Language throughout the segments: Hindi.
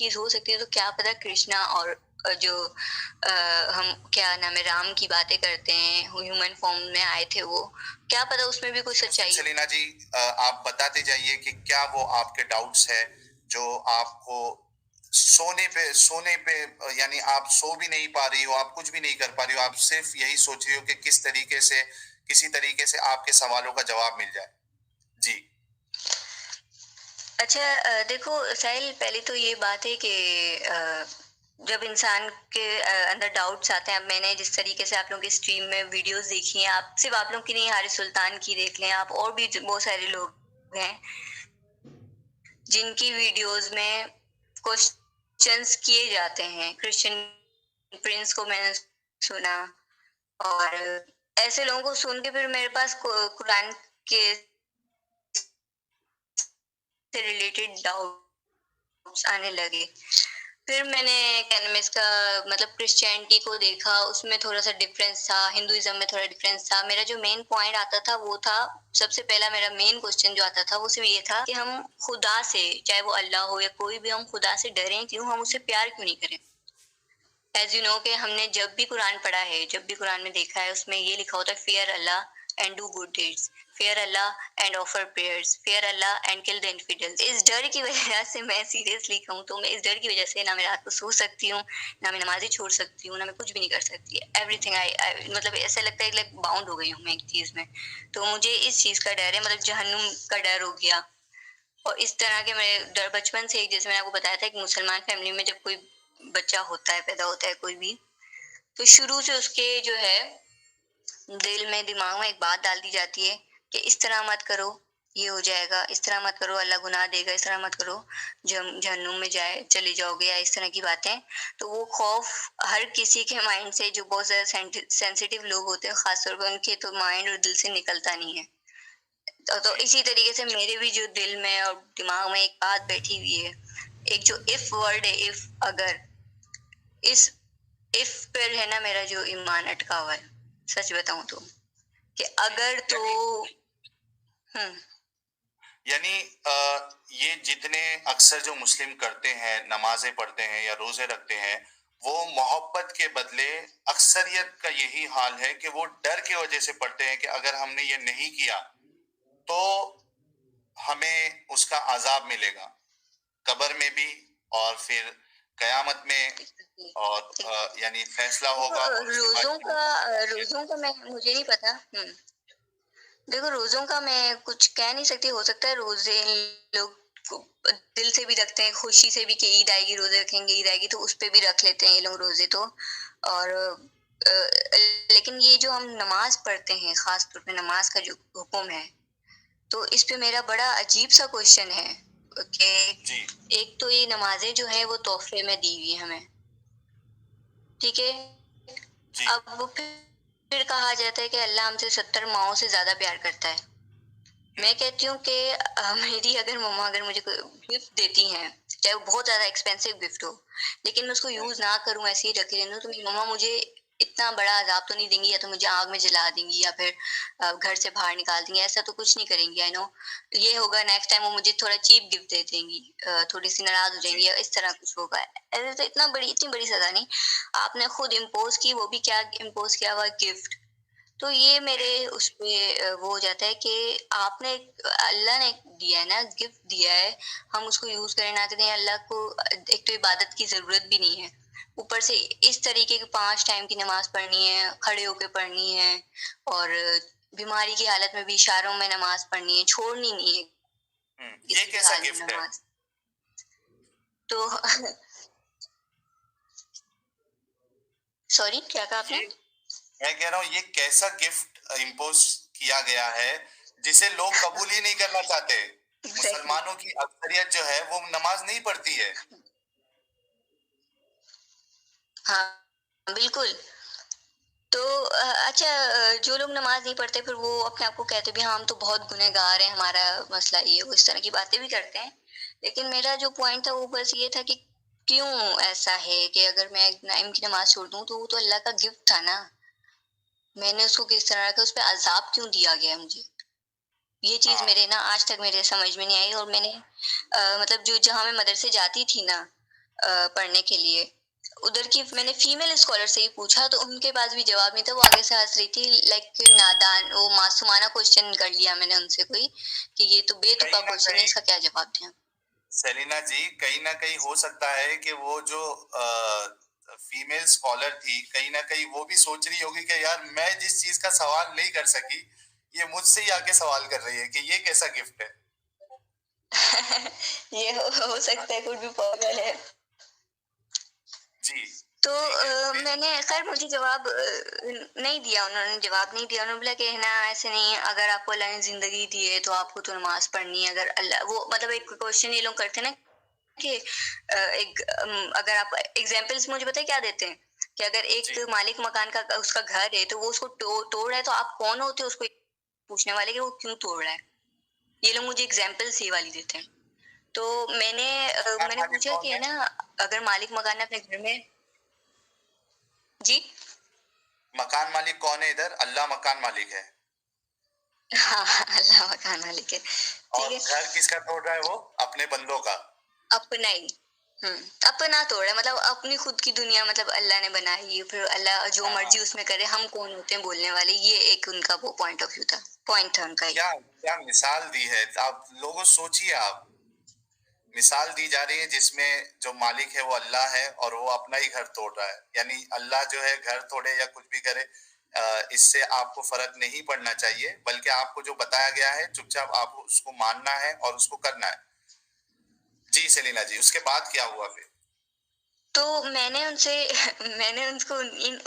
चीज़ हो सकती है, तो क्या पता कृष्णा और जो हम क्या नाम है राम की बातें करते हैं, ह्यूमन फॉर्म में आए थे वो, क्या पता उसमें भी कुछ जी, मुझसे सच्चाई हो। सेलिना जी, आप बताते जाइए कि क्या वो आपके डाउट्स है जो आपको सोने पे यानी आप सो भी नहीं पा रही हो, आप कुछ भी नहीं कर पा रही हो, आप सिर्फ यही सोच रही हो कि किसी तरीके से आपके सवालों का जवाब मिल जाए। जी। अच्छा, देखो साहिल, पहले तो ये बात है कि जब इंसान के अंदर डाउट्स आते हैं, अब मैंने जिस तरीके से आप लोगों की स्ट्रीम में वीडियोस देखी हैं, आप सिर्फ आप लोग की नहीं, हारिस सुल्तान की देख लें आप, और भी बहुत सारे लोग हैं जिनकी वीडियोस में क्वेश्चंस किए जाते हैं। क्रिश्चियन प्रिंस को मैंने सुना, और ऐसे लोगों को सुन के फिर मेरे पास कुरान के से रिलेटेड डाउट्स आने लगे। फिर मैंने क्या नाम है इसका, मतलब क्रिश्चियनिटी को देखा, उसमें थोड़ा-सा डिफरेंस था, हिंदुइज़्म में थोड़ा डिफरेंस था। मेरा जो मेन पॉइंट आता था वो था, सबसे पहला मेरा मेन क्वेश्चन जो आता था वो सिर्फ़ ये था कि हम खुदा से, चाहे वो अल्लाह हो या कोई भी, हम खुदा से डरें क्यों? हम उससे प्यार क्यों नहीं करें? एज़ यू नो कि हमने जब भी कुरान पढ़ा है, जब भी कुरान में देखा है, उसमें ये लिखा होता है fear Allah and do good deeds, fear Allah and offer prayers, fear Allah and kill the infidels. इस डर की वजह से मैं सीरियसली कहूँ तो, मैं इस डर की वजह से ना मैं रात को सो सकती हूँ, ना मैं नमाज़ें छोड़ सकती हूँ, ना मैं कुछ भी नहीं कर सकती। एवरीथिंग आई मतलब ऐसा लगता है लाइक बाउंड हो गई हूँ मैं एक चीज़ में। तो मुझे इस चीज़ का डर है, मतलब जहन्नुम का डर हो गया। और इस तरह के मेरे डर बचपन से ही, जैसे मैंने आपको बताया था, कि मुसलमान फैमिली में जब कोई बच्चा होता है, पैदा होता है कोई भी, तो शुरू से उसके जो है दिल में, दिमाग में एक बात डाल दी जाती है कि इस तरह मत करो, ये हो जाएगा, इस तरह मत करो, अल्लाह गुनाह देगा, इस तरह मत करो, जहन्नुम में जाए चले जाओगे, या इस तरह की बातें। तो वो खौफ हर किसी के माइंड से, जो बहुत ज़्यादा सेंसिटिव लोग होते हैं खासतौर पर, उनके तो माइंड और दिल से निकलता नहीं है। तो जी। इसी तरीके से मेरे भी जो दिल में और दिमाग में एक बात बैठी हुई है, एक जो इफ वर्ड है, इफ, अगर, इस इफ पर है ना मेरा जो ईमान अटका हुआ है, सच बताऊं तो, कि जी। अगर तो। यानी हम्म। यानी ये जितने अक्सर जो मुस्लिम करते हैं, नमाजें पढ़ते हैं या रोजे रखते हैं, वो मोहब्बत के बदले अक्सरियत का यही हाल है कि वो डर की वजह से पढ़ते हैं कि अगर हमने ये नहीं किया तो हमें उसका अजाब मिलेगा, कब्र में भी और फिर कयामत में, और यानी फैसला देखो, होगा और उसके बाद रोजों का मैं, मुझे नहीं पता। देखो, रोजों का मैं कुछ कह नहीं सकती, हो सकता है रोजे लोग दिल से भी रखते हैं, खुशी से भी, कि ईद आएगी रोजे रखेंगे, ईद आएगी, तो उस पे भी रख लेते हैं ये लोग रोजे तो। और लेकिन ये जो हम नमाज पढ़ते हैं, खास तौर पे नमाज का जो हुक्म है, तो इस पे मेरा बड़ा अजीब सा क्वेश्चन है कि जी। एक तो ये नमाजें जो है वो तोहफे में दी हुई है हमें, ठीक है। जी। अब वो फिर कहा जाता है कि अल्लाह हमसे 70 माओं से ज्यादा प्यार करता है। मैं कहती हूँ कि मेरी अगर मम्मा अगर मुझे कोई गिफ्ट देती हैं, चाहे वो बहुत ज्यादा एक्सपेंसिव गिफ्ट हो, लेकिन मैं उसको हम्म। यूज ना करूँ, ऐसे ही रखे रहूं, तो मेरी मम्मा मुझे इतना बड़ा अजाब तो नहीं देंगी, या तो मुझे आग में जला देंगी, या फिर घर से बाहर निकाल देंगी, ऐसा तो कुछ नहीं करेंगी। आई नो ये होगा नेक्स्ट टाइम, वो मुझे थोड़ा चीप गिफ्ट दे देंगी, थोड़ी सी नाराज हो जी। जाएंगी, या इस तरह कुछ होगा। ऐसे तो इतनी बड़ी सजा नहीं आपने खुद इम्पोज की, वो भी क्या इम्पोज किया हुआ गिफ्ट। तो ये मेरे हम्म। उस पे वो हो जाता है कि आपने, अल्लाह ने दिया है ना, गिफ्ट दिया है, हम उसको यूज करें ना करें, अल्लाह को एक तो इबादत की जरूरत भी नहीं है, ऊपर से इस तरीके की 5 टाइम की नमाज पढ़नी है, खड़े होके पढ़नी है, और बीमारी की हालत में भी इशारों में नमाज पढ़नी है, छोड़नी नहीं है ये किसी भी कैसा हाल में गिफ्ट है? नमाज। तो सॉरी, क्या कहा आपने? ये मैं कह रहा हूँ, ये कैसा गिफ्ट इम्पोज किया गया है जिसे लोग कबूल ही नहीं करना चाहते। एग्जैक्टली। मुसलमानों की अक्सरियत जो है वो नमाज नहीं पढ़ती है। हाँ, बिल्कुल। तो अच्छा, जो लोग नमाज नहीं पढ़ते फिर वो अपने आप को कहते भी हाँ, हम तो बहुत गुनहगार हैं, हमारा मसला ये वो, इस तरह की बातें भी करते हैं। लेकिन मेरा जो पॉइंट था वो बस ये था कि क्यों ऐसा है कि अगर मैं एक टाइम की नमाज छोड़ दूं, तो वो तो अल्लाह का गिफ्ट था ना, मैंने उसको किस तरह रखा, उस पर अजाब क्यों दिया गया मुझे? ये चीज हाँ। मेरे ना आज तक मेरे समझ में नहीं आई। और मैंने मतलब जो जहाँ मैं मदरसे जाती थी ना, पढ़ने के लिए। उधर की मैंने फीमेल स्कॉलर से ही पूछा तो उनके पास भी जवाब नहीं था, वो आगे से हंस रही थी, लाइक नादान, वो मासूमाना क्वेश्चन कर लिया मैंने उनसे कोई कि ये तो बेतुका कहीं ना क्वेश्चन है, कहीं इसका क्या जवाब दें। सेलिना जी, कहीं ना कहीं हो सकता है कि वो जो फीमेल स्कॉलर थी, कहीं ना कहीं वो भी सोच रही होगी कि यार मैं जिस चीज का सवाल नहीं कर सकी, ये मुझसे ही आके सवाल कर रही है कि ये कैसा गिफ्ट है। ये हो सकता है, कुछ भी पॉसिबल है। जी। तो ठीक है। मैंने खैर मुझे जवाब नहीं दिया, उन्होंने जवाब नहीं दिया। उन्होंने बोला कि है ना ऐसे नहीं, अगर आपको अल्लाह ने जिंदगी दी है तो आपको तो नमाज पढ़नी है। अगर अल्लाह वो मतलब एक क्वेश्चन ये लोग करते हैं ना कि अगर आप एग्जाम्पल्स मुझे पता है क्या देते हैं कि अगर एक जी। मालिक मकान का उसका घर है तो वो उसको तोड़ रहा है, तो आप कौन होते हो उसको पूछने वाले कि वो क्यों तोड़ रहा है। ये लोग मुझे एग्जाम्पल्स ये वाली देते हैं। तो मकान मैंने मालिक पूछा कौन कि है है? ना, अगर मालिक मकान ने अपने घर में। जी। मकान मालिक कौन है इधर? अल्लाह मकान मालिक है। हाँ, अल्लाह मकान मालिक है। ठीक और है। घर किसका तोड़ रहा है वो? अपने बंदों का। अपना ही। अपना तोड़ा मतलब अपनी खुद की दुनिया, मतलब अल्लाह ने बनाई, फिर अल्लाह जो हाँ हाँ। मर्जी उसमें करे, हम कौन होते हैं बोलने वाले। ये एक उनका वो पॉइंट ऑफ व्यू था, पॉइंट था उनका एक। क्या क्या मिसाल दी है आप लोगों, सोचिए आप। मिसाल दी जा रही है जिसमें जो मालिक है वो अल्लाह है और वो अपना ही घर तोड़ रहा है। यानी अल्लाह जो है घर तोड़े या कुछ भी करे, इससे आपको फर्क नहीं पड़ना चाहिए, बल्कि आपको जो बताया गया है चुपचाप आपको उसको मानना है और उसको करना है। जी सेलिना जी, उसके बाद क्या हुआ फिर? तो मैंने उनसे मैंने उनको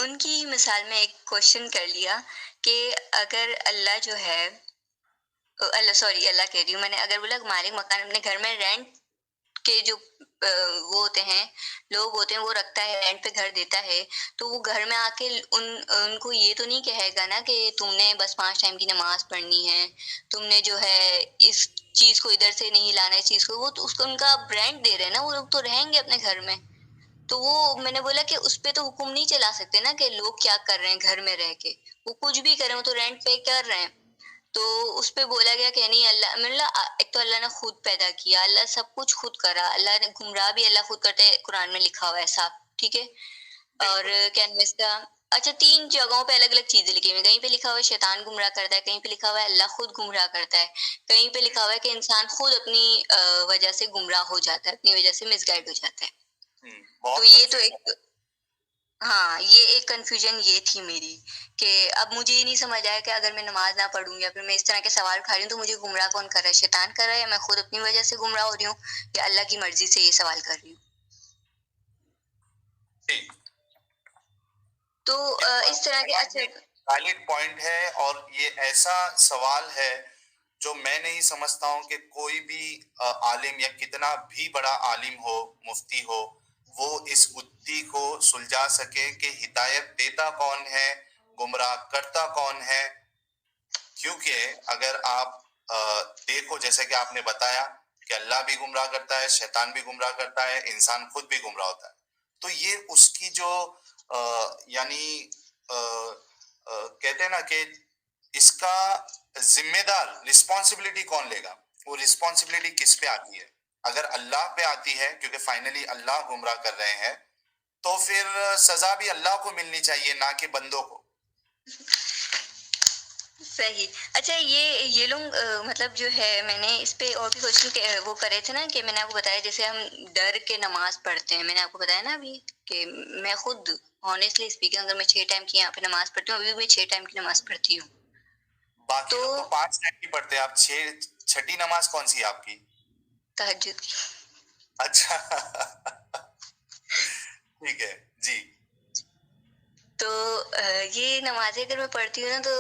उनकी ही मिसाल में एक क्वेश्चन कर लिया कि अगर अल्लाह जो है, अल्लाह सॉरी अल्लाह कह रही हूँ मैंने, अगर बोला मालिक मकान अपने घर में रेंट के जो वो होते हैं, लोग होते हैं, वो रखता है, रेंट पे घर देता है, तो वो घर में आके उनको ये तो नहीं कहेगा ना कि तुमने बस 5 टाइम की नमाज पढ़नी है, तुमने जो है इस चीज को इधर से नहीं लाना है, इस चीज को। वो तो उसको उनका रेंट दे रहे हैं ना, वो लोग तो रहेंगे अपने घर में। तो वो मैंने बोला कि उस पे तो हुक्म नहीं चला सकते ना कि लोग क्या कर रहे हैं घर में रह के, वो कुछ भी करें, वो तो रेंट पे कर रहे हैं। तो उस पे बोला गया कि नहीं, अल्लाह मतलब एक तो अल्लाह ने खुद पैदा किया, अल्लाह सब कुछ खुद करा, अल्लाह ने गुमराह भी अल्लाह खुद करते हैं, कुरान में लिखा हुआ है साफ, ठीक है। और बिल्कुल। क्या नाम है इसका, अच्छा 3 जगहों पे अलग अलग चीजें लिखी हुई हैं। कहीं पे लिखा हुआ है शैतान गुमराह करता है, कहीं पे लिखा हुआ है अल्लाह खुद गुमराह करता है, कहीं पे लिखा हुआ है कि इंसान खुद अपनी वजह से गुमराह हो जाता है, अपनी वजह से मिसगाइड हो जाता है। तो बहुत ये तो कंफ्यूजन है। एक, हाँ, ये एक कन्फ्यूजन ये थी मेरी कि अब मुझे ये नहीं समझ आया कि अगर मैं नमाज ना पढ़ूँ या फिर मैं इस तरह के सवाल उठा रही हूँ तो मुझे गुमराह कौन कर रहा है, शैतान कर रहा है, या मैं खुद अपनी वजह से गुमराह हो रही हूँ, या अल्लाह की मर्जी से ये सवाल कर रही हूँ। जी। तो ये इस तरह के सवाल अच्छा। भी वैलिड पॉइंट है, और ये ऐसा सवाल है जो मैं नहीं समझता हूं कि कोई भी आलिम या कितना भी बड़ा आलिम हो, मुफ्ती हो, वो इस गुत्थी को सुलझा सके कि हिदायत देता कौन है, गुमराह करता कौन है। क्योंकि अगर आप देखो, जैसे कि आपने बताया कि अल्लाह भी गुमराह करता है, शैतान भी गुमराह करता है, इंसान खुद भी गुमराह होता है। तो ये उसकी जो यानी कहते हैं ना कि इसका जिम्मेदार रिस्पॉन्सिबिलिटी कौन लेगा? वो रिस्पॉन्सिबिलिटी किस पे आती है? अगर अल्लाह पे आती है, क्योंकि फाइनली अल्लाह गुमराह कर रहे हैं, तो फिर सजा भी अल्लाह को मिलनी चाहिए, ना कि बंदों को। सही। अच्छा ये लोग मतलब जो है, मैंने इस पे और भी क्वेश्चन वो करे थे ना कि मैंने आपको बताया जैसे हम डर के नमाज पढ़ते हैं, मैंने आपको बताया ना अभी कि मैं खुद ऑनेस्टली स्पीकिंग, अगर मैं 6 टाइम की यहाँ पे नमाज पढ़ती हूँ, अभी भी मैं 6 टाइम की नमाज पढ़ती हूँ। बाकी तो लोग तो 5 टाइम की पढ़ते हैं, आप छह। छठी नमाज कौन सी है आपकी? तहज्जुद की। अच्छा। ठीक है। जी। तो ये नमाज़ें अगर मैं पढ़ती हूँ ना तो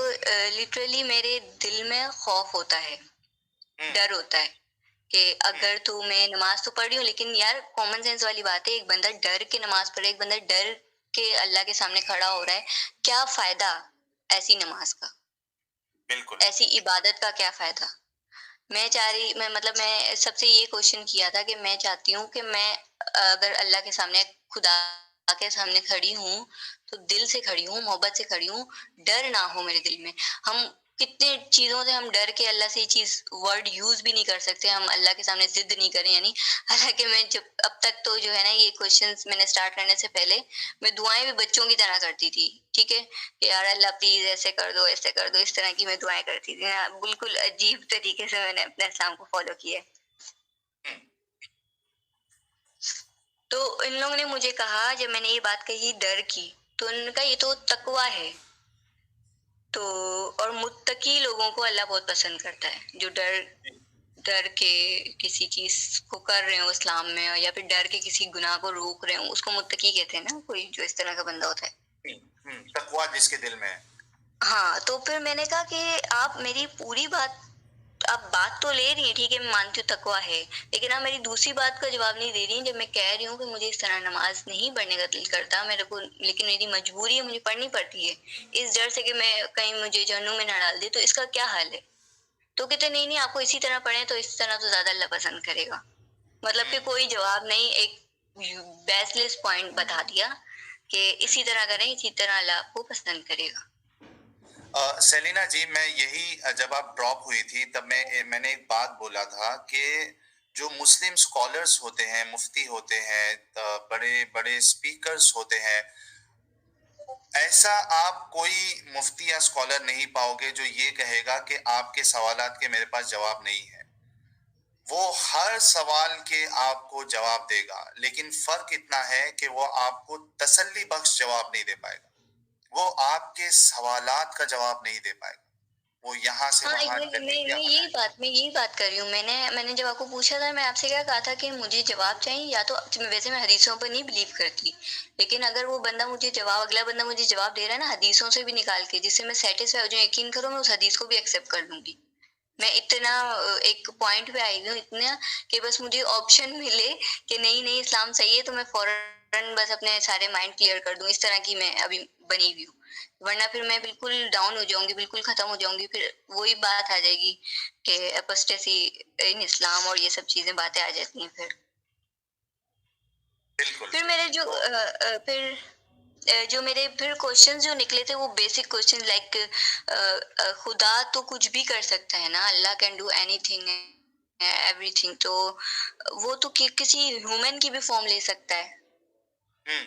लिटरली मेरे दिल में खौफ होता है, हम्म। डर होता है कि हम्म। अगर तो मैं नमाज तो पढ़ रही हूँ, लेकिन यार कॉमन सेंस वाली बात है, एक बंदा डर के नमाज पढ़े, एक बंदा डर के अल्लाह के सामने खड़ा हो रहा है, क्या फायदा ऐसी नमाज का, बिल्कुल। ऐसी इबादत का क्या फायदा। मैं मतलब मैं सबसे ये क्वेश्चन किया था कि मैं चाहती हूँ कि मैं अगर अल्लाह के सामने, खुदा के सामने खड़ी हूँ तो दिल से खड़ी हूँ, मोहब्बत से खड़ी हूँ, डर ना हो मेरे दिल में। हम कितने चीज़ों से हम डर के अल्लाह से ये चीज़ वर्ड यूज़ भी नहीं कर सकते, हम अल्लाह के सामने ज़िद नहीं करें यानी। हालाँकि मैं जब अब तक तो जो है ना ये क्वेश्चंस मैंने स्टार्ट करने से पहले मैं दुआएँ भी बच्चों की तरह करती थी, ठीक है? कि यार अल्लाह प्लीज़ ऐसे कर दो, इस तरह की मैं दुआएँ करती थी। हाँ, बिल्कुल अजीब तरीके से मैंने अपने इस्लाम को फ़ॉलो किया है। हुँ, तो इन लोगों ने मुझे कहा जब मैंने ये बात कही डर की, तो उन्होंने कहा ये तो तकवा है। तो और मुत्तकी लोगों को अल्लाह बहुत पसंद करता है, जो डर जी, डर के किसी चीज़ को कर रहे हो इस्लाम में या फिर डर के किसी गुनाह को रोक रहे हो, उसको मुत्तकी कहते हैं ना, कोई जो इस तरह का बंदा होता है। हुँ, हुँ, तकवा जिसके दिल में है। हाँ, तो फिर मैंने कहा कि आप मेरी पूरी बात आप बात तो ले रही हैं, ठीक है, मैं मानती हूँ तकवा है, लेकिन आप मेरी दूसरी बात का जवाब नहीं दे रही हैं, जब मैं कह रही हूँ कि मुझे इस तरह नमाज़ नहीं पढ़ने का दिल करता मेरे को, लेकिन मेरी मजबूरी है, मुझे पढ़नी पड़ती है, इस डर से कि मैं कहीं मुझे जहन्नुम में ना डाल दे, तो इसका क्या हल है? तो कहते नहीं, नहीं आपको इसी तरह पढ़ें तो इस तरह तो ज़्यादा अल्लाह पसंद करेगा। मतलब हुँ, कि कोई जवाब नहीं, एक बेसलेस पॉइंट बता दिया कि हुँ। इसी तरह करें, इसी तरह अल्लाह आपको पसंद करेगा। सेलिना जी, मैं यही जब आप ड्रॉप हुई थी तब मैंने एक बात बोला था कि जो मुस्लिम स्कॉलर्स होते हैं, मुफ्ती होते हैं, बड़े-बड़े स्पीकर्स होते हैं, ऐसा आप कोई मुफ्ती या स्कॉलर नहीं पाओगे जो ये कहेगा कि आपके सवालात के मेरे पास जवाब नहीं है। वो हर सवाल के आपको जवाब देगा, लेकिन फ़र्क इतना है कि वो आपको तसल्ली बख्श जवाब नहीं दे पाएगा। वो आपके सवालात का जवाब नहीं दे पाएगा। वो यहाँ से हाँ, वहाँ एग्ज़ैक्टली डलीलियाँ बनाएगा। मैं यही बात कर रही हूँ। मैंने जब आपको पूछा था, मैं आपसे क्या कहा था कि मुझे जवाब चाहिए, या तो वैसे मैं हदीसों पर नहीं बिलीव करती। लेकिन अगर वो बंदा मुझे जवाब अगला बंदा मुझे जवाब दे रहा है ना हदीसों से भी निकाल के, जिससे मैं सैटिस्फाई हो जाऊँ, यकीन करो मैं उस हदीस को भी एक्सेप्ट कर लूँगी। मैं इतना एक पॉइंट पे आई हूँ इतना कि बस मुझे ऑप्शन मिले कि नहीं, नहीं इस्लाम सही है, तो मैं फ़ौरन बस अपने सारे माइंड क्लियर कर दूँ, इस तरह की मैं अभी बनी हुई हूँ। वरना फिर मैं बिल्कुल डाउन हो जाऊँगी, बिल्कुल ख़त्म हो जाऊँगी, फिर वही बात आ जाएगी कि एपोस्टेसी इन इस्लाम और ये सब चीज़ें बातें आ जाती हैं फिर। बिल्कुल, फिर मेरे बिल्कुल। जो तो जो मेरे फिर क्वेश्चंस जो निकले थे वो बेसिक क्वेश्चन लाइक खुदा तो कुछ भी कर सकता है ना, अल्लाह कैन डू एनीथिंग एवरीथिंग, तो वो तो किसी ह्यूमन की भी फॉर्म ले सकता है। हुँ,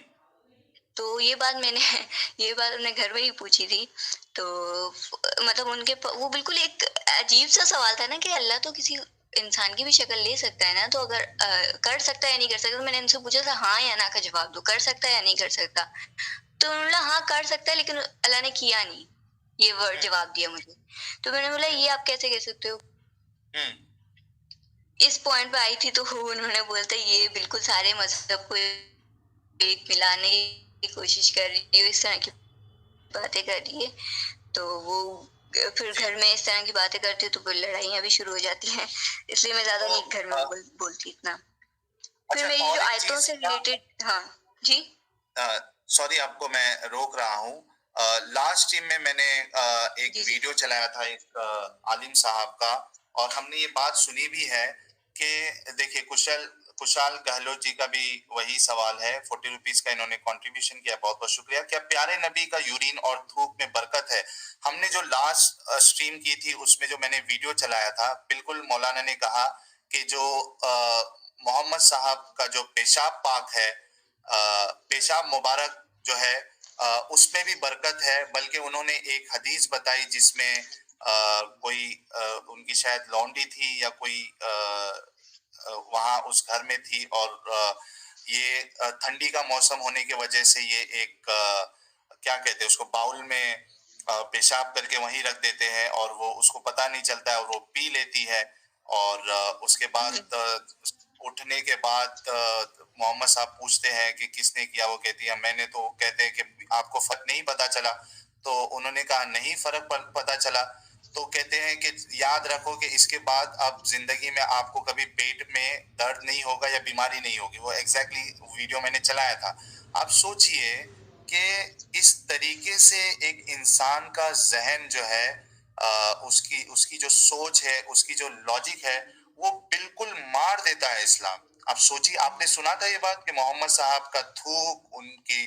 तो ये बात मैंने ये बात अपने घर में ही पूछी थी। तो मतलब वो बिल्कुल एक अजीब सा सवाल था ना कि अल्लाह तो किसी इंसान की भी शक्ल ले सकता है ना, तो अगर कर सकता है या नहीं कर सकता, तो मैंने इनसे पूछा था हाँ या ना का जवाब दो, कर सकता है या नहीं कर सकता। तो उन्होंने बोला हाँ कर सकता है, लेकिन अल्लाह ने किया नहीं, ये वर्ड हुँ, जवाब दिया मुझे। तो मैंने बोला हुँ, ये आप कैसे कह सकते हो? हुँ, इस पॉइंट पे आई थी तो उन्होंने बोलते ये बिल्कुल सारे मजहब को एक मिलाने की कोशिश कर रही हो, इस तरह की बातें कर रही है। तो वो फिर जी। घर में इस तरह की बातें करती हूँ तो फिर लड़ाइयाँ भी शुरू हो जाती हैं। इसलिए मैं ज़्यादा तो नहीं घर में बोलती इतना। फिर अच्छा, मेरी जो और एक आयतों चीज़ से क्या रिलेटेड, हाँ, जी? सॉरी आपको मैं रोक रहा हूँ। लास्ट टाइम में मैंने एक जी, जी। वीडियो चलाया था एक आलिम साहब का, और हमने ये बात सुनी भी है कि देखिए कुशाल गहलोत जी का भी वही सवाल है। 40 रुपीज का इन्होंने कंट्रीब्यूशन किया, बहुत बहुत शुक्रिया। क्या प्यारे नबी का यूरिन और थूक में बरकत है? हमने जो लास्ट स्ट्रीम की थी उसमें जो मैंने वीडियो चलाया था, बिल्कुल मौलाना ने कहा कि जो मोहम्मद साहब का जो पेशाब पाक है, हुँ, पेशाब मुबारक जो है, उसमें भी बरकत है। बल्कि उन्होंने एक हदीस बताई जिसमें कोई उनकी शायद लौंडी थी या कोई वहां उस घर में थी, और ये ठंडी का मौसम होने की वजह से ये एक क्या कहते हैं उसको, बाउल में पेशाब करके वहीं रख देते हैं और वो उसको पता नहीं चलता है और वो पी लेती है। और उसके हुँ, बाद उठने के बाद मोहम्मद साहब पूछते हैं कि किसने किया, वो कहती है मैंने। तो कहते हैं कि आपको फर्क नहीं पता चला? तो उन्होंने कहा नहीं, फर्क पता चला। तो कहते हैं कि याद रखो कि इसके बाद अब जिंदगी में आपको कभी पेट में दर्द नहीं होगा या बीमारी नहीं होगी। वो एग्जैक्टली वीडियो मैंने चलाया था। आप सोचिए कि इस तरीके से एक इंसान का जहन जो है, उसकी उसकी जो सोच है, उसकी जो लॉजिक है, वो बिल्कुल मार देता है इस्लाम। आप सोचिए, आपने सुना था ये बात कि मोहम्मद साहब का थूक, उनकी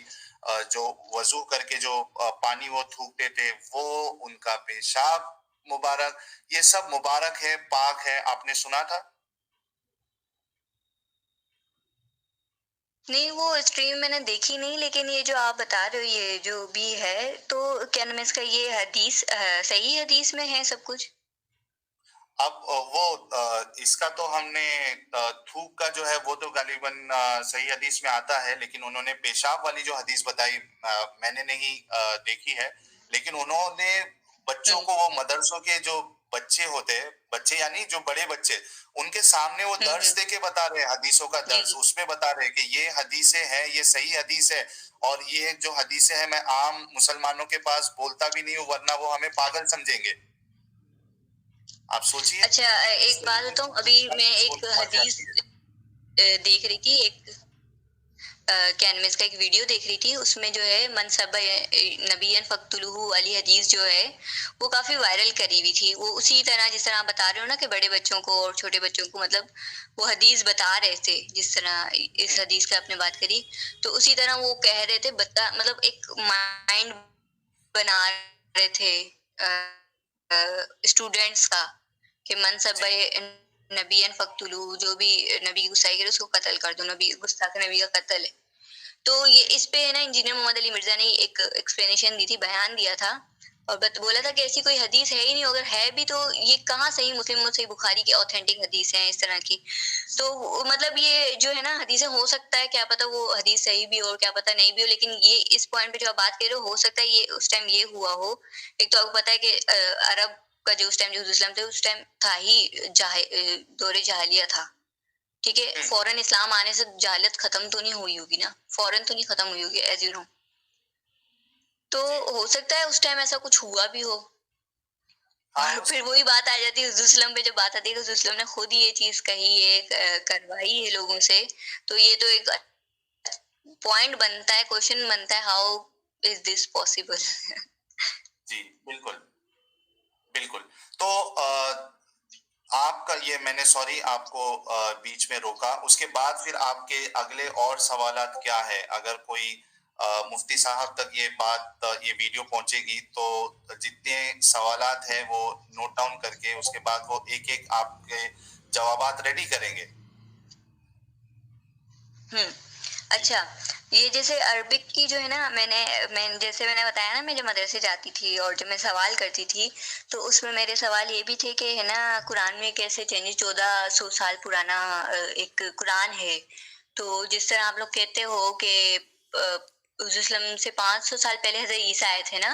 जो वजू करके जो पानी वो थूकते थे, वो उनका पेशाब मुबारक, ये सब मुबारक है, पाक है, आपने सुना था? नहीं, वो स्ट्रीम मैंने देखी नहीं, लेकिन ये जो आप बता रहे हो ये जो भी है, तो क्या नाम है इसका, ये हदीस सही हदीस में है सब कुछ? अब इसका तो हमने थूक का जो है वो तो गालिबन सही हदीस में आता है, लेकिन उन्होंने पेशाब वाली जो हदीस बताई मैंने नहीं देखी है। लेकिन उन्होंने बच्चों हुँ, को, वो मदरसों के जो बच्चे होते हैं, बच्चे यानी जो बड़े बच्चे, उनके सामने वो हुँ, दर्स हुँ। दे के बता रहे हैं, हदीसों का जी, दर्स, जी। उसमें बता रहे हैं कि ये हदीसें हैं, ये सही हदीस है, और ये जो हदीसें हैं मैं आम मुसलमानों के पास बोलता भी नहीं हूँ, वरना वो हमें पागल समझेंगे। आप सोचिए, अच्छा, इस एक बात तरीके बताऊँ, की अभी मैं गलत एक सोच पहुंच हदीस जाती है। देख रही थी, एक क्या नाम है इसका, एक वीडियो देख रही थी, उसमें जो है मन सब्बा नबिय्यन फक़्तुलूहु वाली हदीस जो है, वो काफ़ी वायरल करी हुई थी। वो उसी तरह जिस तरह आप बता रहे हो ना कि बड़े बच्चों को और छोटे बच्चों को, मतलब वो हदीस बता रहे थे, जिस तरह इस हम्म, हदीस की आपने बात करी, तो उसी तरह वो कह रहे थे, बता मतलब एक माइंड बना रहे थे स्टूडेंट्स का, कि मन जी। सब्बा नबिय्यन फक़्तुलूहु, जो भी नबी की गुस्ताखी करे उसको कत्ल कर दो, नबी गुस्ताख नबी का कत्ल है। तो ये इस पे है ना, इंजीनियर मोहम्मद अली मिर्जा ने एक एक्सप्लेनेशन दी थी, बयान दिया था, और बोला था हम्म, कि ऐसी कोई हदीस है ही नहीं, अगर है भी तो ये कहाँ सही मुस्लिम और सही बुखारी की ऑथेंटिक हदीस है इस तरह की। तो मतलब ये जो है ना हदीसें, हो सकता है क्या पता वो हदीस सही भी हो और क्या पता नहीं भी हो, लेकिन ये इस पॉइंट पे जो आप बात कर रहे हो सकता है ये उस टाइम ये हुआ हो। एक तो आपको पता है कि अरब का जो उस टाइम जो इस्लाम थे, उस टाइम था ही दौरे जहालिया था। ठीक है, हम्म। फौरन इस्लाम आने से जहालियत खत्म तो नहीं हुई होगी ना, फौरन तो नहीं खत्म हुई होगी, एज यू नो। तो जी। हो सकता है उस टाइम ऐसा कुछ हुआ भी हो। हाँ, और हो फिर सकता वही है। बात आ जाती है हुज़ुर पे, जब बात आती है कि हुज़ुर ने खुद ही ये चीज कही है, करवाई है लोगों से, तो ये तो एक पॉइंट बनता है, क्वेश्चन बनता है, हाउ इज दिस पॉसिबल? जी, बिल्कुल, बिल्कुल। तो आपका ये, मैंने सॉरी आपको बीच में रोका, उसके बाद फिर आपके अगले और सवालात क्या है? अगर कोई मुफ्ती साहब तक ये बात, ये वीडियो पहुंचेगी, तो जितने सवालात हैं वो नोट डाउन करके उसके बाद वो एक-एक आपके जवाबात रेडी करेंगे। हुँ। जी। अच्छा, ये जैसे अरबिक की जो है ना, मैंने बताया ना, मैं जब मदरसे जाती थी और जब मैं सवाल करती थी, तो उसमें मेरे सवाल ये भी थे कि है ना, कुरान में कैसे चेंजेस, 1400 साल पुराना एक कुरान है। तो जिस तरह आप लोग कहते हो कि हुज़ुर से 500 साल पहले हज़रत ईसा आए थे ना,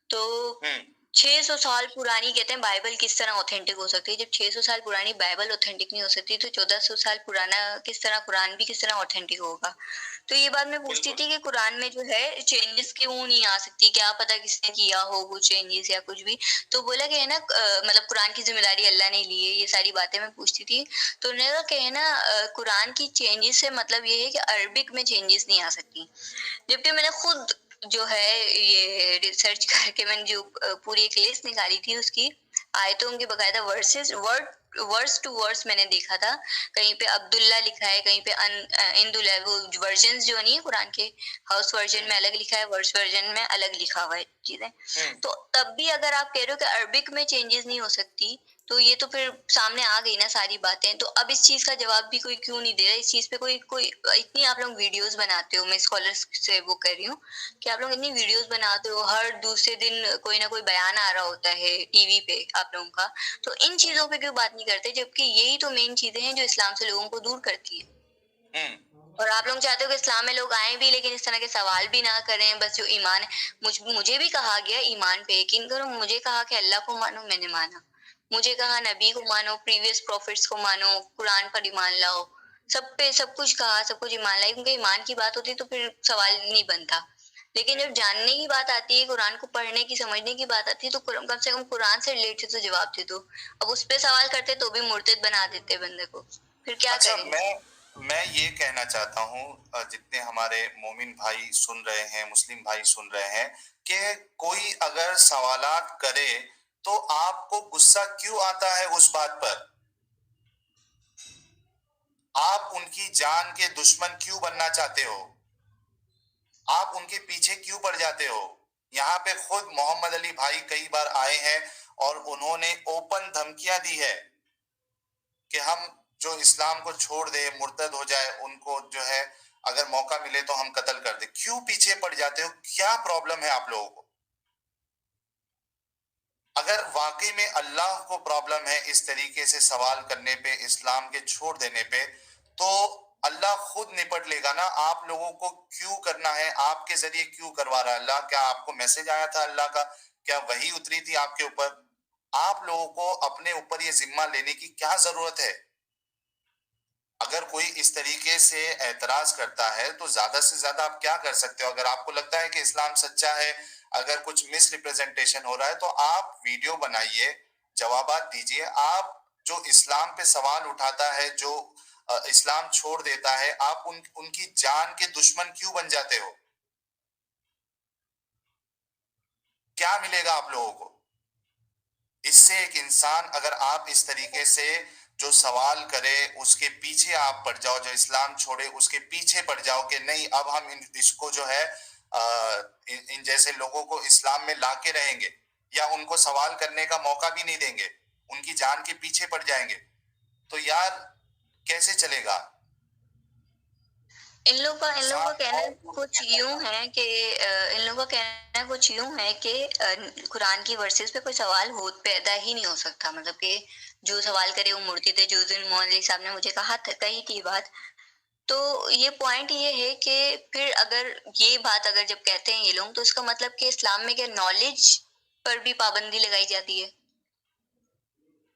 तो हुँ, 600 साल पुरानी कहते हैं बाइबल किस तरह ऑथेंटिक हो सकती है? जब 600 साल पुरानी बाइबल ऑथेंटिक नहीं हो सकती, तो 1400 साल पुराना किस तरह, कुरान भी किस तरह ऑथेंटिक होगा? तो ये बात मैं पूछती बिल्कुल। थी कि कुरान में जो है चेंजेस क्यों नहीं आ सकती? क्या पता किसने किया हो वो चेंजेस या कुछ भी? तो बोला कि है ना, मतलब कुरान की ज़िम्मेदारी अल्लाह ने ली है, ये सारी बातें मैं पूछती थी। तो उन्होंने कहा कि है ना, कुरान की चेंजेस से मतलब ये है कि अरबिक में चेंजेस नहीं आ सकती। जबकि मैंने खुद जो है ये रिसर्च करके मैंने जो पूरी एक लिस्ट निकाली थी उसकी, आयतों के बकायदा वर्स टू वर्स मैंने देखा था। कहीं पे अब्दुल्ला लिखा है, कहीं पे इंदुल है, वो वर्जन्स जो नहीं है कुरान के, हाउस वर्जन हुँ, में अलग लिखा है, वर्स वर्जन में अलग लिखा हुआ है चीजें। हुँ, तो तब भी अगर आप कह रहे हो कि अरबिक में चेंजेस नहीं हो सकती, तो ये तो फिर सामने आ गई ना सारी बातें। तो अब इस चीज का जवाब भी कोई क्यों नहीं दे रहा? इस चीज पे कोई कोई इतनी आप लोग वीडियोस बनाते हो, मैं स्कॉलर्स से वो कर रही हूँ कि आप लोग इतनी वीडियोस बनाते हो, हर दूसरे दिन कोई ना कोई बयान आ रहा होता है टीवी पे आप लोगों का, तो इन हुँ, चीजों पे क्यों बात नहीं करते? जबकि यही तो मेन चीजें हैं जो इस्लाम से लोगों को दूर करती है। हुँ, और आप लोग चाहते हो कि इस्लाम में लोग आए भी, लेकिन इस तरह के सवाल भी ना करें, बस जो ईमान है। मुझे भी कहा गया ईमान पे यकीन करो, मुझे कहा कि अल्लाह को मानो, मैंने माना। मुझे कहा नबी को मानो, प्रीवियस प्रॉफिट्स को मानो, कुरान पर ईमान लाओ। सब पे सब कुछ कहा, सब कुछ ईमान लाई, क्योंकि ईमान की बात होती तो फिर सवाल नहीं बनता। लेकिन हुँ, जब जानने की बात आती है, कुरान को पढ़ने की, समझने की बात आती है, तो कम से कम कुरान से रिलेटेड तो जवाब दे दो। अब उस पे सवाल करते तो भी मुर्तिद बना देते बंदे को। फिर क्या अच्छा, करें? मैं ये कहना चाहता हूँ, जितने हमारे मोमिन भाई सुन रहे हैं, मुस्लिम भाई सुन रहे हैं, कि कोई अगर सवालात करे तो आपको गुस्सा क्यों आता है उस बात पर? आप उनकी जान के दुश्मन क्यों बनना चाहते हो? आप उनके पीछे क्यों पड़ जाते हो? यहाँ पे खुद मोहम्मद अली भाई कई बार आए हैं और उन्होंने ओपन धमकियां दी है कि हम जो इस्लाम को छोड़ दे, मुर्तद हो जाए, उनको जो है अगर मौका मिले तो हम कत्ल कर दे। क्यों पीछे पड़ जाते हो? क्या प्रॉब्लम है आप लोगों को? अगर वाकई में अल्लाह को प्रॉब्लम है इस तरीके से सवाल करने पे, इस्लाम के छोड़ देने पे, तो अल्लाह खुद निपट लेगा ना। आप लोगों को क्यों करना है? आपके जरिए क्यों करवा रहा है अल्लाह? क्या आपको मैसेज आया था अल्लाह का? क्या वही उतरी थी आपके ऊपर? आप लोगों को अपने ऊपर ये जिम्मा लेने की क्या जरूरत है? अगर कोई इस तरीके से एतराज करता है तो ज्यादा से ज्यादा आप क्या कर सकते हो? अगर आपको लगता है कि इस्लाम सच्चा है, अगर कुछ मिस रिप्रेजेंटेशन हो रहा है, तो आप वीडियो बनाइए, जवाबात दीजिए। आप जो इस्लाम पे सवाल उठाता है, जो इस्लाम छोड़ देता है, आप उनकी जान के दुश्मन क्यों बन जाते हो? क्या मिलेगा आप लोगों को इससे? एक इंसान अगर आप इस तरीके से जो सवाल करे उसके पीछे आप पड़ जाओ, जो इस्लाम छोड़े उसके पीछे पड़ जाओ कि नहीं अब हम इसको जो है इन जैसे लोगों को इस्लाम में लाके रहेंगे, या उनको सवाल करने का मौका भी नहीं देंगे, उनकी जान के पीछे पड़ जाएंगे, तो यार कैसे चलेगा? इन लोगों का साथ कहना और कुछ यूं है कि इन लोगों का कहना कुछ यूं है कि कुरान की वर्सेस पे कोई सवाल हो पैदा ही नहीं हो सकता। मतलब कि जो सवाल करे वो मूर्ति थे। जो दिन मौलवी साहब ने मुझे कही थी बात, तो ये पॉइंट ये है कि फिर अगर ये बात अगर जब कहते हैं ये लोग, तो इसका मतलब कि इस्लाम में क्या नॉलेज पर भी पाबंदी लगाई जाती है?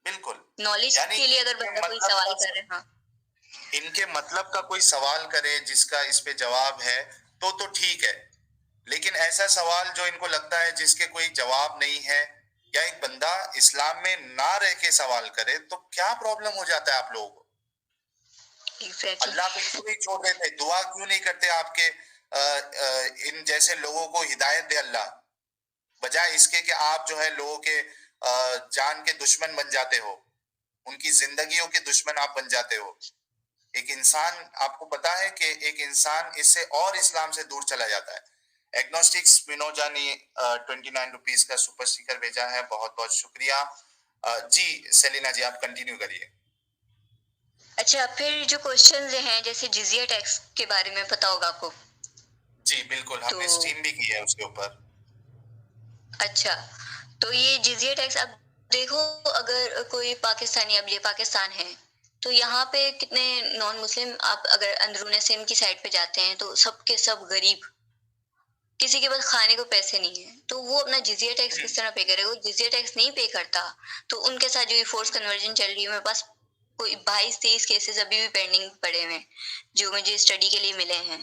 बिल्कुल। नॉलेज यानी के लिए अगर बंदा कोई सवाल कर रहे हैं, हाँ। इनके मतलब का कोई सवाल करे जिसका इस पे जवाब है तो ठीक है, लेकिन ऐसा सवाल जो इनको लगता है जिसके कोई जवाब नहीं है, या एक बंदा इस्लाम में ना रह के सवाल करे, तो क्या प्रॉब्लम हो जाता है आप लोगों को? एग्जैक्टली। अल्लाह पे क्यों नहीं छोड़ देते? दुआ क्यों नहीं करते आपके इन जैसे लोगों को हिदायत दे अल्लाह, बजाय इसके कि आप जो है लोगों के जान के दुश्मन बन जाते हो, उनकी जिंदगियों के दुश्मन आप बन जाते हो। एक इंसान, आपको पता है कि एक इंसान इससे और इस्लाम से दूर चला जाता है। एग्नोस्टिक्स स्पिनोजा ने 29 रुपीज का सुपर स्टिकर भेजा है, बहुत बहुत शुक्रिया। जी सेलिना जी, आप कंटिन्यू करिए। अच्छा, फिर जो क्वेश्चन हैं जैसे जिजिया टैक्स के बारे में पता होगा आपको? जी बिल्कुल, तो हमने स्ट्रीम भी की है उसके ऊपर। अच्छा, तो ये जिजिया टैक्स अब देखो, अगर कोई पाकिस्तानी, अब ये पाकिस्तान है, तो यहाँ पे कितने नॉन मुस्लिम, आप अगर अंदरूने सिंध की साइड पे जाते हैं तो सब के सब गरीब, किसी के पास खाने को पैसे नहीं है, तो वो अपना जिजिया टैक्स किस तरह पे करेगा? वो जिजिया टैक्स नहीं पे करता। तो उनके साथ जो ये फोर्स कन्वर्जन चल रही है, मेरे पास कोई 22-23 केसेस अभी भी पेंडिंग पड़े हुए हैं जो मुझे स्टडी के लिए मिले हैं।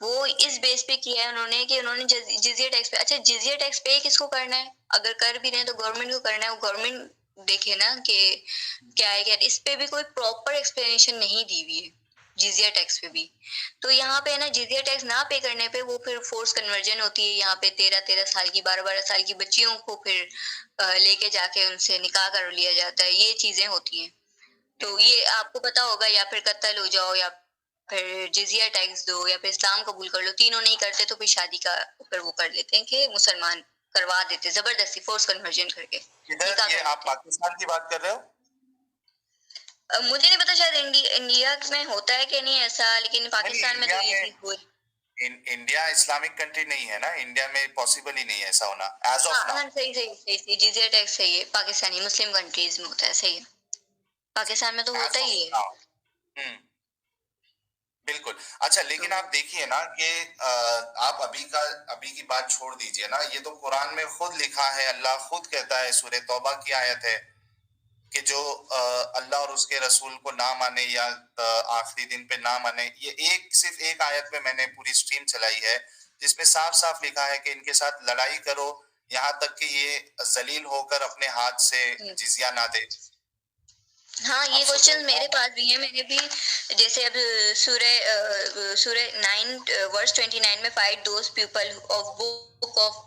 वो इस बेस पे किया है उन्होंने कि उन्होंने जिजिया टैक्स पे, अच्छा जिजिया टैक्स पे किसको करना है? अगर कर भी रहे हैं तो गवर्नमेंट को करना है। वो गवर्नमेंट देखे ना कि क्या है क्या। इस पे भी कोई प्रॉपर एक्सप्लेनेशन नहीं दी हुई है जिजिया टैक्स पे भी। तो यहाँ पे ना जिजिया टैक्स ना पे करने पे वो फिर फोर्स कन्वर्जन होती है। यहाँ पे 13-13 साल की, 12-12 साल की बच्चियों को फिर लेके जाके उनसे निकाह कर लिया जाता है। ये चीजें होती हैं। तो ये आपको पता होगा, या फिर कत्ल हो जाओ, या फिर जिजिया टैक्स दो, या फिर इस्लाम कबूल कर लो। तीनों नहीं करते तो फिर शादी का फिर वो कर लेते हैं कि मुसलमान करवा देते, जबरदस्ती फोर्स कन्वर्जन करके इधर निकाह ये कर आप लेते हैं। पाकिस्तान की बात कर रहे हो? मुझे नहीं पता, शायद इंडिया में होता है कि नहीं ऐसा, लेकिन नहीं, पाकिस्तान में तो इंडिया ये चीज में, हो। इंडिया इस्लामिक कंट्री नहीं है ना, इंडिया में पॉसिबल ही नहीं है ऐसा होना एज हाँ ऑफ नाउ। हाँ, सही सही सही सही, जिजिया टैक्स सही है, पाकिस्तानी मुस्लिम कंट्रीज में होता है, सही है। जी, पाकिस्तान में तो एज होता ऑफ ही है। नाउ। हम्म, बिल्कुल। अच्छा, तो लेकिन आप देखिए ना कि आप अभी की बात छोड़ दीजिए ना, ये तो कुरान में खुद लिखा है, अल्लाह खुद कहता है, सूरह तौबा की आयत है कि जो अल्लाह और उसके रसूल को ना माने या आखिरी दिन पे ना माने, ये सिर्फ एक आयत में मैंने पूरी स्ट्रीम चलाई है जिसमें साफ साफ लिखा है कि इनके साथ लड़ाई करो, यहाँ तक कि ये जलील होकर अपने हाथ से जिजिया ना दे। हाँ, आप ये सोचो क्वेश्चन मेरे पास भी है। मैंने भी जैसे अब सूरह 9 वर्स 29 में, fight those people of book of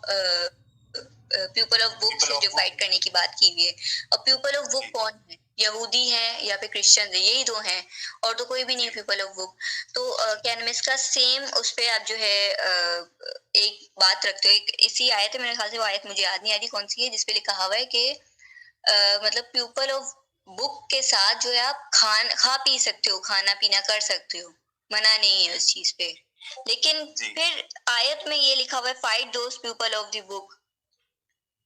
people of book people से ऑफ जो बुक। फाइट करने की बात की हुई है। और पीपल ऑफ बुक जी कौन है? यहूदी है या फिर क्रिश्चियन है, यही दो हैं, और तो कोई भी नहीं जी पीपल ऑफ बुक। तो कैनमिस का सेम उस पे आप जो है एक बात रखते हो। एक इसी आयत है, मेरे ख्याल से वो आयत मुझे याद नहीं आ रही कौन सी है, जिसपे लिखा हुआ है कि मतलब प्यूपल ऑफ बुक के साथ जो है आप खा पी सकते हो, खाना पीना कर सकते हो, मना नहीं है उस चीज पे। लेकिन फिर आयत में ये लिखा हुआ है fight those people of the book.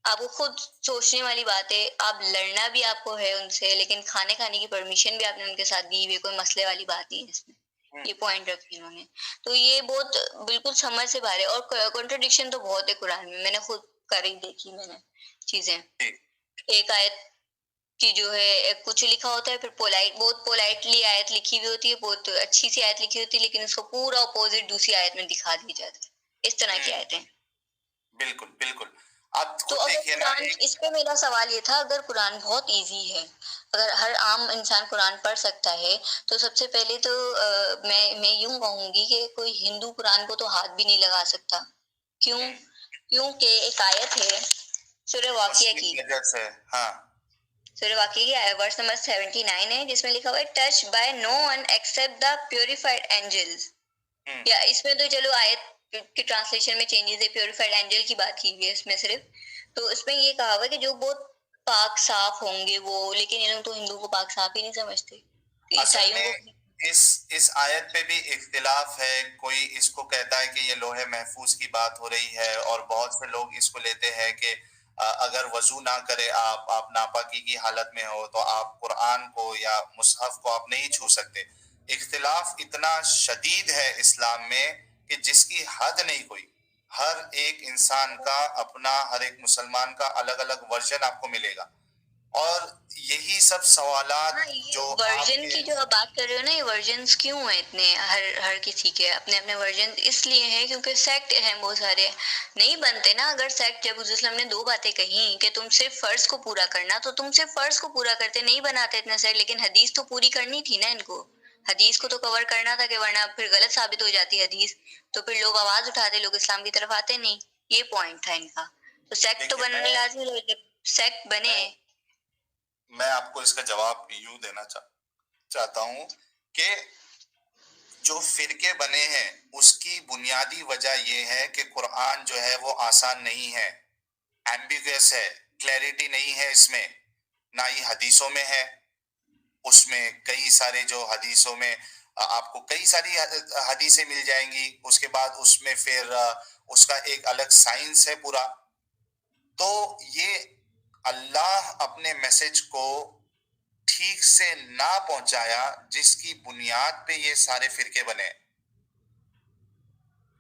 आपको खुद सोचने वाली बात है, आप लड़ना भी आपको है उनसे, लेकिन खाने खाने की परमिशन भी आपने उनके साथ दी हुई, कोई मसले वाली बात नहीं है इसमें। ये पॉइंट रखी उन्होंने, तो ये बहुत बिल्कुल समझ से बाहर है। और कॉन्ट्रडिक्शन तो बहुत है कुरान में, मैंने खुद करी देखी मैंने चीजें। एक आयत कि जो है कुछ लिखा होता है, फिर बहुत पोलाइटली आयत लिखी हुई होती है, बहुत अच्छी सी आयत लिखी होती है, लेकिन उसको पूरा अपोजिट दूसरी आयत में दिखा दी जाती है। इस तरह की आयतें। बिल्कुल बिल्कुल। आप तो खुद अगर देखिए ना, कुरान, इस पे मेरा सवाल ये था, अगर कुरान बहुत इजी है, अगर हर आम इंसान कुरान पढ़ सकता है, तो सबसे पहले तो मैं यूं कहूंगी कि कोई हिंदू कुरान को तो हाथ भी नहीं लगा सकता। क्यों? क्योंकि एक आयत है सूरह वाक़िया की, हाँ, सूरह वाक़िया की वर्स नंबर 79 है, जिसमें लिखा हुआ है touch by no one except the purified angels. या इसमें तो चलो आयत की ट्रांसलेशन में चेंजेस है, प्योरिफाइड एंजल की बात की हुई है इसमें सिर्फ। तो इसमें ये कहा हुआ है कि जो बहुत पाक साफ होंगे वो, लेकिन ये लोग तो हिंदू को पाक साफ ही नहीं समझते, असल ईसाइयों में को। इस आयत पे भी इख्तिलाफ है। कोई इसको कहता है कि ये लोहे महफूज की बात हो रही है, और बहुत से लोग इसको लेते हैं कि अगर वजू ना करे आप नापाकी की हालत में हो, तो आप कुरान को या मुसहफ को आप नहीं छू सकते। इख्तिलाफ इतना शदीद है इस्लाम में कि जिसकी हद नहीं कोई। हर एक इंसान का अपना, हर एक मुसलमान का अलग अलग वर्जन आपको मिलेगा, और यही सब सवालात हाँ, ये जो वर्जन आपके। की जो आप बात कर रहे हो ना, ये वर्जन्स क्यों है इतने, हर हर किसी के अपने अपने वर्जन इसलिए हैं क्योंकि सेक्ट हैं बहुत सारे, नहीं बनते ना। अगर सेक्ट, जब उस ने दो बातें कही कि तुम सिर्फ फर्ज को पूरा करना, तो तुम सिर्फ फर्ज को पूरा करते, नहीं बनाते इतना सेक्ट। लेकिन हदीस तो पूरी करनी थी ना इनको, हदीस को तो कवर करना था, कि वरना फिर गलत साबित हो जाती हदीस, तो फिर लोग आवाज उठाते, लोग इस्लाम की तरफ आते नहीं। ये पॉइंट था इनका। तो सेक्ट तो देखिए, बनना लाजमी है, जब सेक्ट बने। मैं आपको इसका जवाब यूं देना चाहता हूं कि जो फिरके बने हैं उसकी बुनियादी वजह यह है कि कुरान जो है वो आसान नहीं है, एम्बिगुअस है, क्लैरिटी नहीं है इसमें, ना ही हदीसों में है। उसमें कई सारे जो हदीसों में आपको कई सारी हदीसें मिल जाएंगी, उसके बाद उसमें फिर उसका एक अलग साइंस है पूरा। तो ये अल्लाह अपने मैसेज को ठीक से ना पहुंचाया, जिसकी बुनियाद पे ये सारे फिरके बने।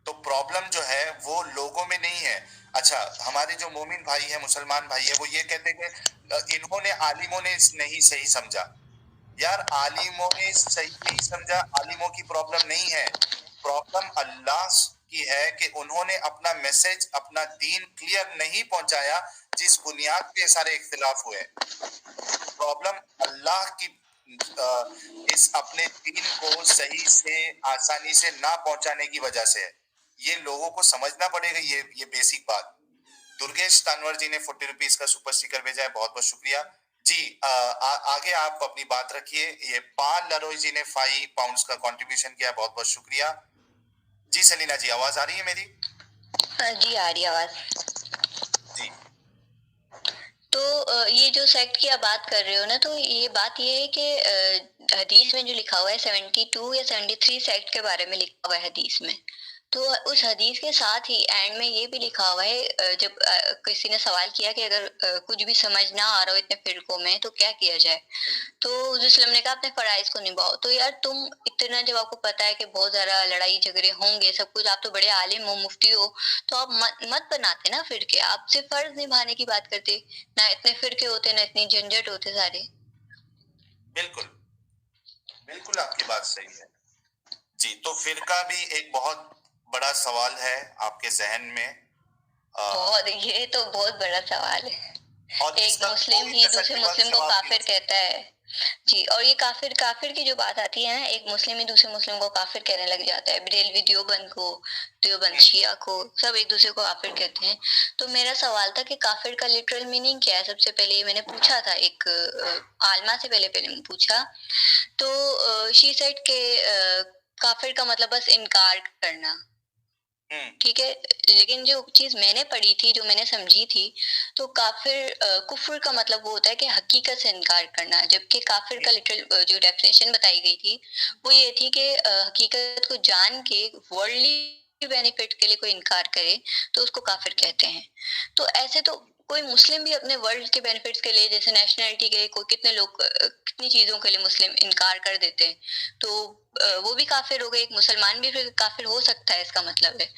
तो प्रॉब्लम जो है वो लोगों में नहीं है। अच्छा, हमारे जो मोमिन भाई है, मुसलमान भाई है, वो ये कहते हैं कि इन्होंने, आलिमों ने नहीं सही समझा। यार, आलिमों ने सही नहीं समझा, आलिमों की प्रॉब्लम नहीं है। प्रॉब्लम अल्लाह की है कि उन्होंने अपना मैसेज, अपना दीन क्लियर नहीं पहुंचाया, जिस बुनियाद पे सारे इख्तिलाफ हुए। प्रॉब्लम अल्लाह की इस अपने दीन को सही से, आसानी से ना पहुंचाने की वजह से है। ये लोगों को समझना पड़ेगा, ये बेसिक बात। दुर्गेश तानवर जी ने 40 रुपीज का सुपर स्टिकर भेजा है, बहुत बहुत शुक्रिया जी। आगे आप अपनी बात रखिए। ये पाल लरोई जी ने 5 पाउंड का कंट्रीब्यूशन किया, बहुत बहुत शुक्रिया जी। सलीना जी, आवाज आ रही है मेरी? हाँ जी, आ रही आवाज जी। तो ये जो सेक्ट की आप बात कर रहे हो ना, तो ये बात ये है कि हदीस में जो लिखा हुआ है 72 या 73 सेक्ट के बारे में लिखा हुआ है हदीस में। तो उस हदीस के साथ ही एंड में ये भी लिखा हुआ है, जब किसी ने सवाल किया कि अगर कुछ भी समझ ना आ रहा हो इतने फिरकों में तो क्या किया जाए, तो हुज़ूर ने कहा अपने फराइज को निभाओ। तो यार तुम इतना, जब आपको पता है कि बहुत ज्यादा लड़ाई झगड़े होंगे सब कुछ, आप तो बड़े आलिम हो, मुफ्ती हो, तो आप मत बनाते ना फिरके, आप सिर्फ फर्ज निभाने की बात करते, ना इतने फिरके होते, ना इतनी झंझट होते सारे। बिल्कुल बिल्कुल, आपकी बात सही है जी। तो फिरका भी एक बहुत बड़ा सवाल है आपके जहन में। बहुत, ये तो बहुत बड़ा सवाल है। और एक इसका मुस्लिम कोई ही दूसरे तसल्लीबख्श मुस्लिम को जवाब नहीं काफिर हो कहता सकता। है जी। और ये काफिर काफिर की जो बात आती है ना, एक मुस्लिम ही दूसरे मुस्लिम को काफिर कहने लग जाता है, बरेलवी देवबंद को, देवबंद शिया को, सब एक दूसरे को काफिर कहते हैं। तो मेरा सवाल था कि काफिर का लिटरल मीनिंग क्या है। सबसे पहले मैंने पूछा था एक आलमा से, पहले मैंने पूछा, तो शी सेड के काफिर का मतलब बस इनकार करना। हम्म। ठीक है, लेकिन जो चीज मैंने पढ़ी थी, जो मैंने समझी थी, तो काफिर कुफ्र का मतलब वो होता है कि हकीकत से इनकार करना, जबकि काफिर का लिटरल जो डेफिनेशन बताई गई थी वो ये थी कि हकीकत को जान के वर्ल्डली बेनिफिट के लिए कोई इनकार करे तो उसको काफिर कहते हैं। तो ऐसे तो कोई मुस्लिम भी अपने वर्ल्ड के बेनिफिट्स के लिए, जैसे नेशनलिटी के, कोई कितने लोग कितनी चीजों के लिए मुस्लिम इनकार कर देते हैं, तो वो भी काफिर हो गए। एक मुसलमान भी फिर काफिर हो सकता है, इसका मतलब है।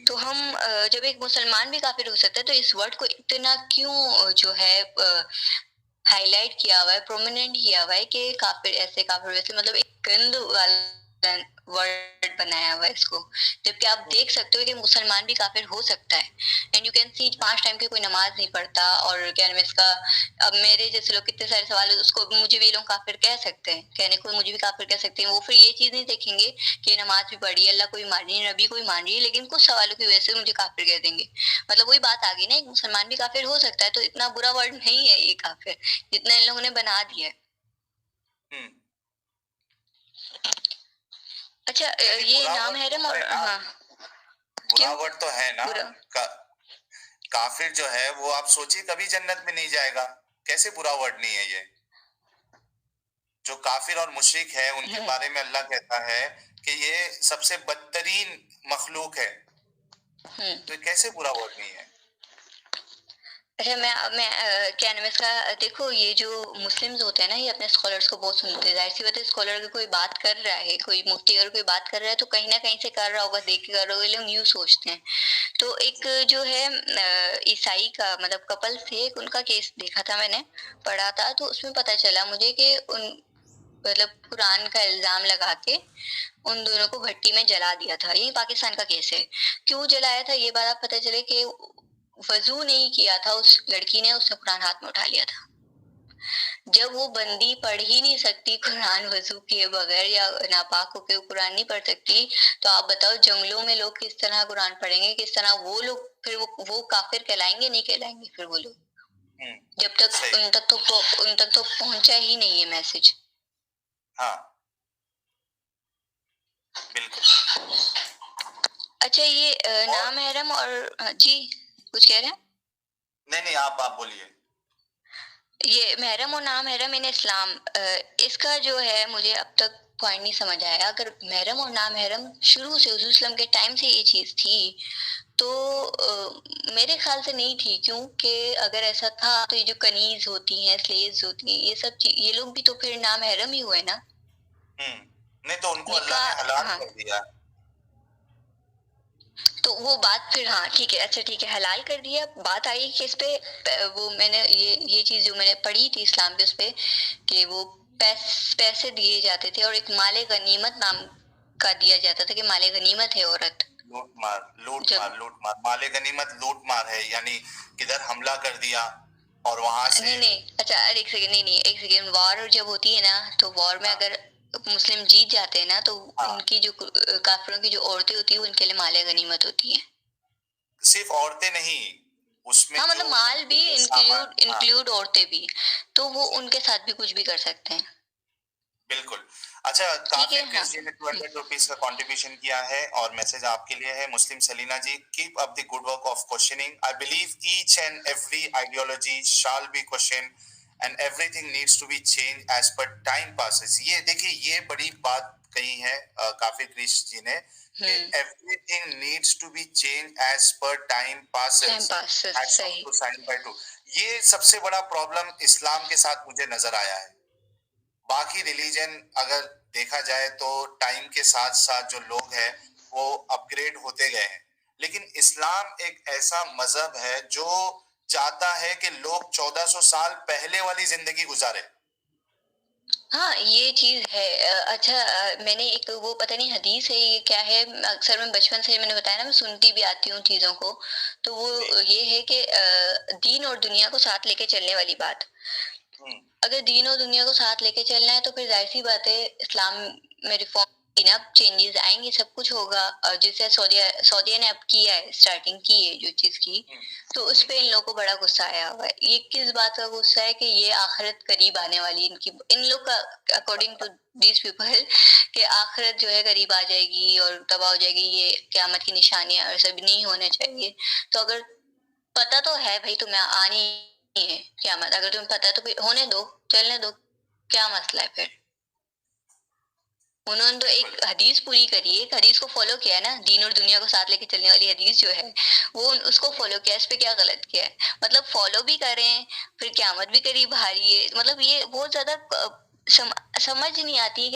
तो हम जब एक मुसलमान भी काफिर हो सकता है, तो इस वर्ड को इतना क्यों जो है हाईलाइट किया हुआ है, प्रोमिनेंट किया हुआ है कि काफिर ऐसे काफिर वैसे, मतलब एक गंद वाला वर्ड बनाया हुआ है इसको, जबकि आप देख सकते हो कि मुसलमान भी काफिर हो सकता है। And you can see 5 time की कोई नमाज नहीं पढ़ता, और क्या नाम है इसका, अब मेरे जैसे लोग कितने सारे सवाल, उसको मुझे भी लोग काफिर कह सकते हैं, कहने को मुझे भी काफिर कह सकते हैं। वो फिर ये चीज नहीं देखेंगे कि नमाज भी पढ़ी, अल्लाह को भी मान रही है, नबी को भी मान रही है, लेकिन कुछ सवालों की वजह से मुझे काफिर कह देंगे। मतलब वही बात आ गई ना, एक मुसलमान भी काफिर हो सकता है, तो इतना बुरा वर्ड नहीं है ये काफिर, जितना इन लोगों ने बना दिया है। हम्म। अच्छा, नहीं, ये बुरा नाम वर्ड है तो रम और है ना, हाँ, बुरा क्यों वर्ड तो है ना। बुरा? का, काफिर जो है वो आप सोचिए कभी जन्नत में नहीं जाएगा, कैसे बुरा वर्ड नहीं है ये। जो काफिर और मुशरिक है उनके हम्म बारे में अल्लाह कहता है कि ये सबसे बदतरीन मखलूक है, हम्म। तो ये कैसे बुरा वर्ड नहीं है। अच्छा, मैं क्या नाम है इसका, देखो ये जो मुस्लिम्स होते हैं ना, ये अपने स्कॉलर्स को बहुत सुनते हैं। जाहिर सी बात है, स्कॉलर अगर कोई बात कर रहा है, कोई मुफ्ती अगर कोई बात कर रहा है, तो कहीं ना कहीं से कर रहा होगा, देख के कर रहा होगा, ये लोग न्यूज सोचते हैं। तो एक जो है ईसाई का मतलब कपल थे, उनका केस देखा था मैंने, पढ़ा था, तो उसमें पता चला मुझे कि उन मतलब कुरान का इल्जाम लगा के उन दोनों को भट्टी में जला दिया था। ये पाकिस्तान का केस है। क्यों जलाया था ये बात आप पता चले कि वजू नहीं किया था उस लड़की ने, उसने कुरान हाथ में उठा लिया था। जब वो बंदी पढ़ ही नहीं सकती कुरान वजू किए बगैर, या नापाक होकर कुरान नहीं पढ़ सकती, तो आप बताओ जंगलों में लोग किस तरह कुरान पढ़ेंगे, किस तरह वो लोग फिर वो काफिर कहलाएंगे नहीं कहलाएंगे फिर वो लोग, जब तक सही। उन तक तो पहुंचा ही नहीं है मैसेज। हाँ, बिल्कुल। अच्छा, ये और नामहरम और जी कुछ कह रहे हैं? नहीं नहीं, आप बोलिए। ये महरम और नामहरम इन इस्लाम, इसका जो है मुझे अब तक पॉइंट नहीं समझ आया। अगर महरम और नामहरम शुरू से हुजूर इस्लाम के टाइम से ये चीज थी, तो मेरे ख्याल से नहीं थी, क्योंकि अगर ऐसा था तो ये जो कनीज होती हैं, स्लेव्स होती हैं, ये सब ये लोग भी तो फिर नामहरम ही हुए ना। नहीं तो उनको अल्लाह ने निकाह, हलाल हाँ, कर दिया। तो वो बात फिर, हाँ ठीक है, अच्छा ठीक है, हलाल कर दिया। बात आई कि इस पे वो मैंने ये चीज जो मैंने पढ़ी थी इस्लाम पे, उस पे कि वो पैसे दिए जाते थे, और एक माले गनीमत नाम का दिया जाता था कि माले गनीमत है औरत। लूट मार, लूट जब मार, लूट मार, माले गनीमत लूट मार है, यानी किधर हमला कर दिया और वहां से। नहीं नहीं, अच्छा अरे एक सेकंड, नहीं नहीं एक सेकंड, वॉर जब होती है ना, तो वॉर में हाँ अगर मुस्लिम जीत जाते हैं ना, तो हाँ, उनकी जो काफिरों की जो औरतें होती है, उनके लिए माले गनीमत होती है। सिर्फ औरतें नहीं, उसमें हाँ, जो मतलब माल उनके भी लिए सामान। इंक्लूड हाँ, इंक्लूड औरतें भी, तो वो उनके साथ भी कुछ भी कर सकते हैं। बिल्कुल। अच्छा, ठीक है, काफिर हाँ। क्रिस जी ने 200 रुपीज का कंट्रीब्यूशन किया है और मैसेज आपके लिए है। Muslim Salina ji, keep up the good work of questioning. I believe each and every ideology shall be question and everything needs to be change as per time passes. ये देखिए, ये बड़ी बात कही है काफिर क्रिस जी ने कि everything needs to be change as per time time passes. Pass, hats off सही। To sign bye to. ये सबसे बड़ा प्रॉब्लम इस्लाम के साथ मुझे नजर आया है। बाकी रिलीजन अगर देखा जाए तो टाइम के साथ साथ जो लोग हैं वो अपग्रेड होते गए हैं, लेकिन इस्लाम एक ऐसा मजहब है जो चाहता है कि लोग 1400 साल पहले वाली जिंदगी गुजारे। हाँ, ये चीज है। अच्छा, मैंने एक वो पता नहीं हदीस है ये क्या है, अक्सर मैं बचपन से, मैंने बताया ना, मैं सुनती भी आती हूँ चीजों को, तो वो ये है कि दीन और दुनिया को साथ लेके चलने वाली बात। अगर दीन और दुनिया को साथ लेके चलना है, तो फिर जाहिर सी बात है इस्लाम में रिफॉर्म अब चेंजेस आएंगे, सब कुछ होगा। और जैसे सऊदीया ने अब किया है, स्टार्टिंग की है जो चीज की, तो उस पे इन लोगों को बड़ा गुस्सा आया हुआ है। ये किस बात का गुस्सा है कि ये आखिरत करीब आने वाली इनकी, इन लोग का अकॉर्डिंग टू दीज पीपल कि आखिरत जो है करीब आ जाएगी और तबाह हो जाएगी, ये क़यामत की निशानियां और सब नहीं होने चाहिए। तो अगर पता तो है भाई तुम्हें आनी है क़यामत, अगर तुम्हें पता है तो फिर होने दो, चलने दो, क्या मसला है फिर? उन्होंने तो एक हदीस पूरी करी है, एक हदीस को फॉलो किया है ना, दीन और दुनिया को साथ लेके चलने वाली हदीस जो है वो उसको फॉलो किया, इस पे क्या गलत किया है? मतलब फॉलो भी करें, फिर क़यामत भी करीब आ रही है, मतलब ये बहुत ज्यादा समझ नहीं आती है।